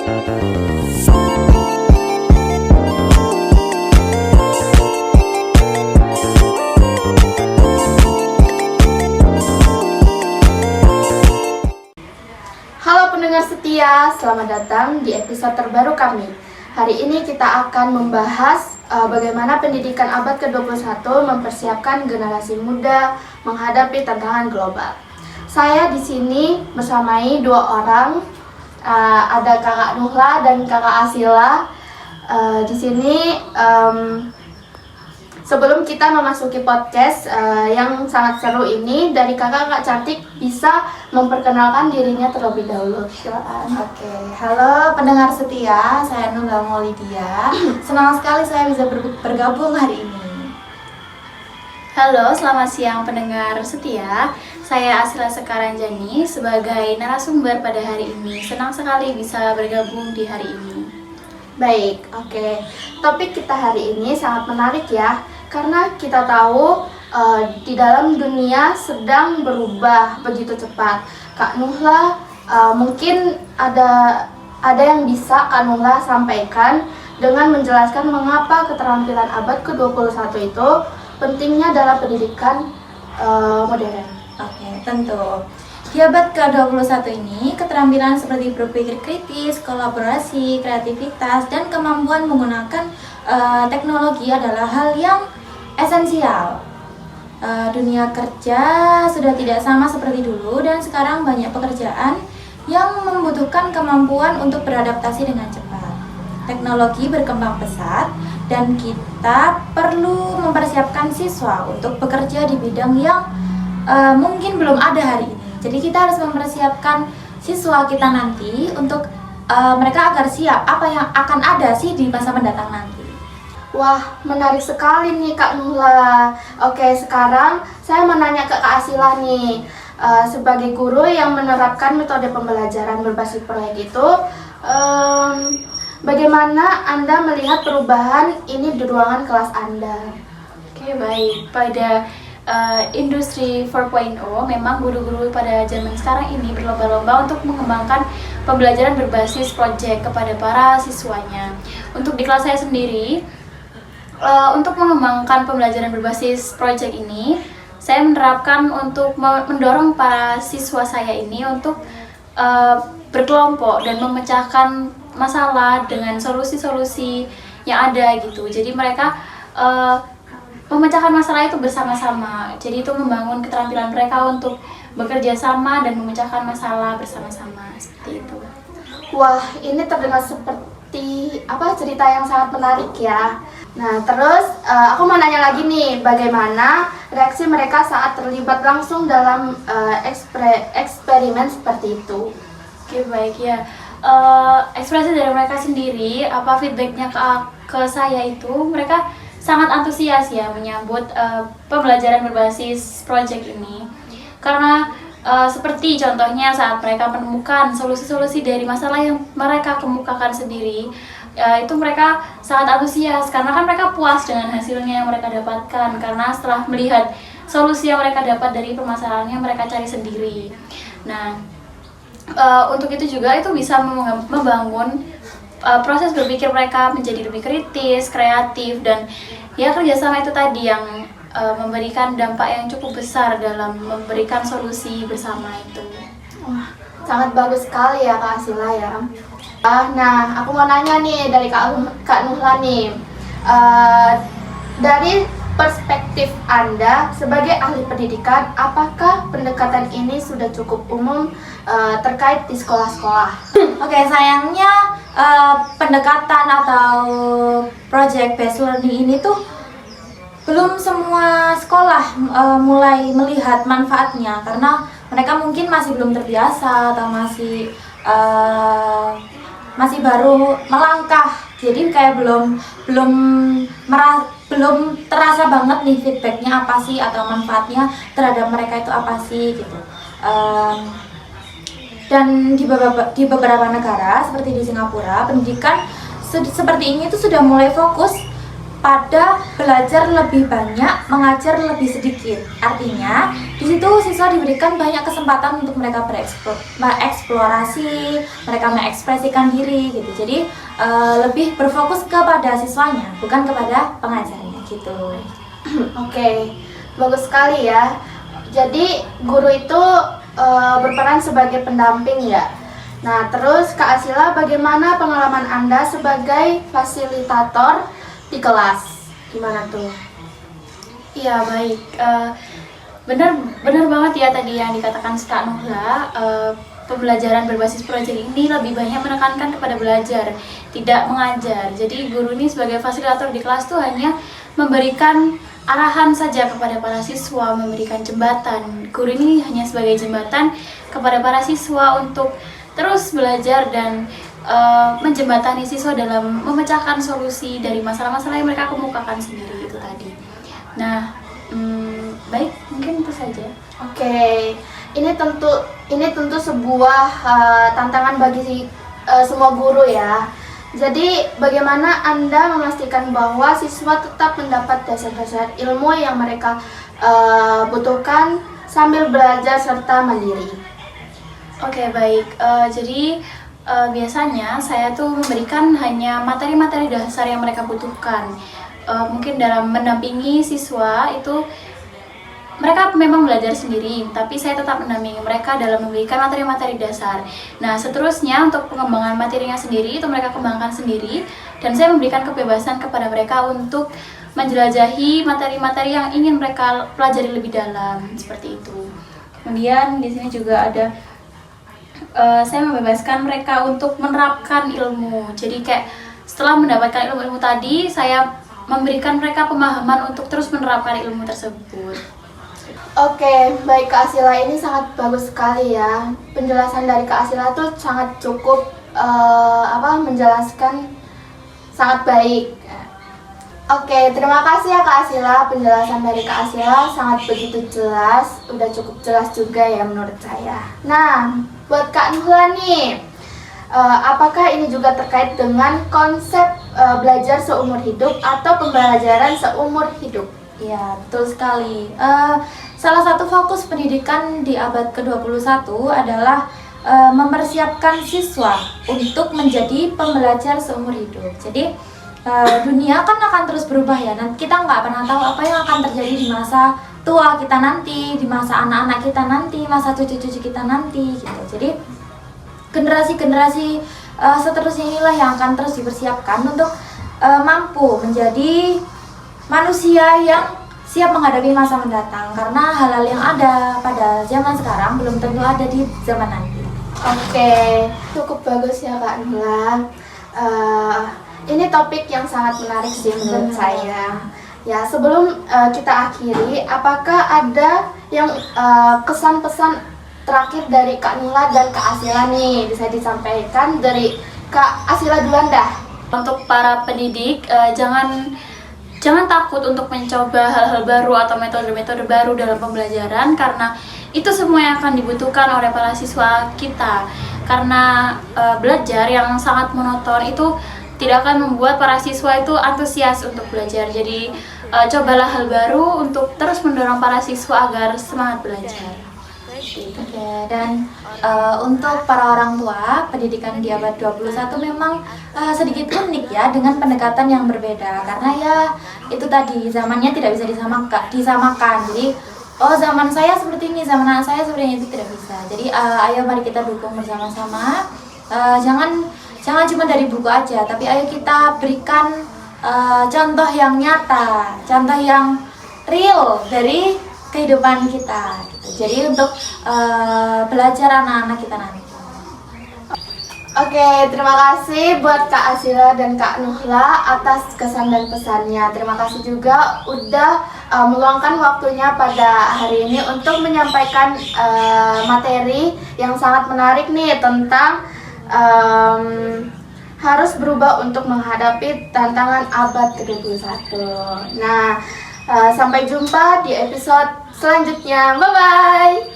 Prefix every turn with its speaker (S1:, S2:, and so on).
S1: Halo pendengar setia, selamat datang di episode terbaru kami. Hari ini kita akan membahas bagaimana pendidikan abad ke-21 mempersiapkan generasi muda menghadapi tantangan global. Saya di sini bersamai dua orang, ada Kakak Nuhla dan Kakak Asila. Di sini sebelum kita memasuki podcast yang sangat seru ini, dari kakak cantik bisa memperkenalkan dirinya terlebih dahulu. Silakan.
S2: Oke, halo pendengar setia, saya Nunggal Maulidia. Senang sekali saya bisa bergabung hari ini.
S3: Halo, selamat siang pendengar setia. Saya Asila Sekaranjani sebagai narasumber pada hari ini. Senang sekali bisa bergabung di hari ini.
S1: Baik, oke. Topik kita hari ini sangat menarik ya, karena kita tahu di dalam dunia sedang berubah begitu cepat. Kak Nuhla, mungkin ada yang bisa Kak Nuhla sampaikan dengan menjelaskan mengapa keterampilan abad ke-21 itu pentingnya dalam pendidikan modern.
S2: Oke, tentu. Di abad ke-21 ini, keterampilan seperti berpikir kritis, kolaborasi, kreativitas, dan kemampuan menggunakan teknologi adalah hal yang esensial. Dunia kerja sudah tidak sama seperti dulu dan sekarang banyak pekerjaan yang membutuhkan kemampuan untuk beradaptasi dengan cepat. Teknologi berkembang pesat dan kita perlu mempersiapkan siswa untuk bekerja di bidang yang mungkin belum ada hari ini. Jadi kita harus mempersiapkan siswa kita nanti untuk mereka agar siap apa yang akan ada sih di masa mendatang nanti.
S1: Wah, menarik sekali nih Kak Nuhla. Oke, sekarang saya menanya ke Kak Asila nih. Sebagai guru yang menerapkan metode pembelajaran berbasis proyek itu, bagaimana Anda melihat perubahan ini di ruangan kelas Anda?
S3: Oke, baik. Pada industri 4.0 memang guru-guru pada zaman sekarang ini berlomba-lomba untuk mengembangkan pembelajaran berbasis proyek kepada para siswanya. Untuk di kelas saya sendiri, untuk mengembangkan pembelajaran berbasis proyek ini, saya menerapkan untuk mendorong para siswa saya ini untuk berkelompok dan memecahkan masalah dengan solusi-solusi yang ada gitu. Jadi mereka memecahkan masalah itu bersama-sama. Jadi itu membangun keterampilan mereka untuk bekerja sama dan memecahkan masalah bersama-sama seperti itu.
S1: Wah, ini terdengar seperti cerita yang sangat menarik ya. Nah, terus aku mau nanya lagi nih, bagaimana reaksi mereka saat terlibat langsung dalam eksperimen seperti itu?
S3: Oke, baik ya. Ekspresi dari mereka sendiri, apa feedbacknya ke saya itu, mereka sangat antusias ya menyambut pembelajaran berbasis project ini. Karena seperti contohnya saat mereka menemukan solusi-solusi dari masalah yang mereka kemukakan sendiri, itu mereka sangat antusias karena kan mereka puas dengan hasilnya yang mereka dapatkan, karena setelah melihat solusi yang mereka dapat dari permasalahan yang mereka cari sendiri. Nah, untuk itu juga itu bisa membangun proses berpikir mereka menjadi lebih kritis, kreatif, dan ya kerjasama itu tadi yang memberikan dampak yang cukup besar dalam memberikan solusi bersama itu.
S1: Wah, sangat bagus sekali ya Kak Asila ya. Nah, aku mau nanya nih dari Kak Nuhla nih, dari perspektif Anda sebagai ahli pendidikan, apakah pendekatan ini sudah cukup umum terkait di sekolah-sekolah?
S2: Oke, sayangnya pendekatan atau project based learning ini tuh belum semua sekolah mulai melihat manfaatnya, karena mereka mungkin masih belum terbiasa atau masih baru melangkah. Jadi kayak belum terasa banget nih feedbacknya apa sih atau manfaatnya terhadap mereka itu apa sih gitu. Dan di beberapa negara seperti di Singapura, pendidikan seperti ini tuh sudah mulai fokus pada belajar lebih banyak, mengajar lebih sedikit. Artinya, di situ siswa diberikan banyak kesempatan untuk mereka bereksplorasi, mereka mengekspresikan diri gitu. Jadi lebih berfokus kepada siswanya, bukan kepada pengajarnya gitu.
S1: Oke, bagus sekali ya. Jadi guru itu berperan sebagai pendamping ya. Nah, terus Kak Asila, bagaimana pengalaman Anda sebagai fasilitator di kelas? Gimana tuh?
S3: Iya, baik. Benar banget ya tadi yang dikatakan Kak Nuhla. Pembelajaran berbasis proyek ini lebih banyak menekankan kepada belajar, tidak mengajar. Jadi guru ini sebagai fasilitator di kelas tuh hanya memberikan arahan saja kepada para siswa, memberikan jembatan. Guru ini hanya sebagai jembatan kepada para siswa untuk terus belajar dan menjembatani siswa dalam memecahkan solusi dari masalah-masalah yang mereka kemukakan sendiri itu tadi. Nah, baik, mungkin itu saja.
S1: Oke, ini tentu sebuah tantangan bagi semua guru ya. Jadi, bagaimana Anda memastikan bahwa siswa tetap mendapat dasar-dasar ilmu yang mereka butuhkan sambil belajar serta mandiri?
S3: Oke, baik. Jadi biasanya saya tuh memberikan hanya materi-materi dasar yang mereka butuhkan. Mungkin dalam mendampingi siswa itu mereka memang belajar sendiri, tapi saya tetap mendampingi mereka dalam memberikan materi-materi dasar. Nah, seterusnya untuk pengembangan materinya sendiri itu mereka kembangkan sendiri, dan saya memberikan kebebasan kepada mereka untuk menjelajahi materi-materi yang ingin mereka pelajari lebih dalam, seperti itu. Kemudian di sini juga ada saya membebaskan mereka untuk menerapkan ilmu. Jadi kayak setelah mendapatkan ilmu-ilmu tadi, saya memberikan mereka pemahaman untuk terus menerapkan ilmu tersebut.
S1: Oke, baik Kak Asila, ini sangat bagus sekali ya. Penjelasan dari Kak Asila tuh sangat cukup menjelaskan sangat baik. Oke, terima kasih ya Kak Asila, penjelasan dari Kak Asila sangat begitu jelas, udah cukup jelas juga ya menurut saya. Nah, buat Kak Nuhla nih, apakah ini juga terkait dengan konsep belajar seumur hidup atau pembelajaran seumur hidup?
S2: Ya, betul sekali. Salah satu fokus pendidikan di abad ke-21 adalah mempersiapkan siswa untuk menjadi pembelajar seumur hidup. Jadi, dunia kan akan terus berubah ya. Nanti kita nggak pernah tahu apa yang akan terjadi di masa tua kita nanti, di masa anak-anak kita nanti, masa cucu-cucu kita nanti gitu. Jadi generasi-generasi seterusnya inilah yang akan terus dipersiapkan untuk mampu menjadi manusia yang siap menghadapi masa mendatang, karena hal-hal yang ada pada zaman sekarang belum tentu ada di zaman nanti.
S1: Oke, cukup bagus ya Kak Nuhla. Ini topik yang sangat menarik sih menurut saya. Ya, sebelum kita akhiri, apakah ada yang kesan-pesan terakhir dari Kak Nuhla dan Kak Asila nih bisa disampaikan dari Kak Asila duluan dah?
S3: Untuk para pendidik, jangan takut untuk mencoba hal-hal baru atau metode-metode baru dalam pembelajaran, karena itu semua yang akan dibutuhkan oleh para siswa kita. Karena belajar yang sangat monoton itu tidak akan membuat para siswa itu antusias untuk belajar. Jadi cobalah hal baru untuk terus mendorong para siswa agar semangat belajar.
S2: Oke, dan untuk para orang tua, pendidikan di abad 21 memang sedikit unik ya, dengan pendekatan yang berbeda. Karena ya itu tadi, zamannya tidak bisa disamakan. Jadi, zaman saya seperti ini, zaman anak saya seperti ini, itu tidak bisa. Jadi ayo mari kita dukung bersama-sama. Jangan cuma dari buku aja, tapi ayo kita berikan contoh yang nyata, contoh yang real dari kehidupan kita gitu. Jadi untuk belajar anak-anak kita nanti.
S1: Oke, terima kasih buat Kak Asila dan Kak Nuhla atas kesan dan pesannya. Terima kasih juga udah meluangkan waktunya pada hari ini untuk menyampaikan materi yang sangat menarik nih tentang harus berubah untuk menghadapi tantangan abad ke-21. Nah, sampai jumpa di episode selanjutnya. Bye-bye!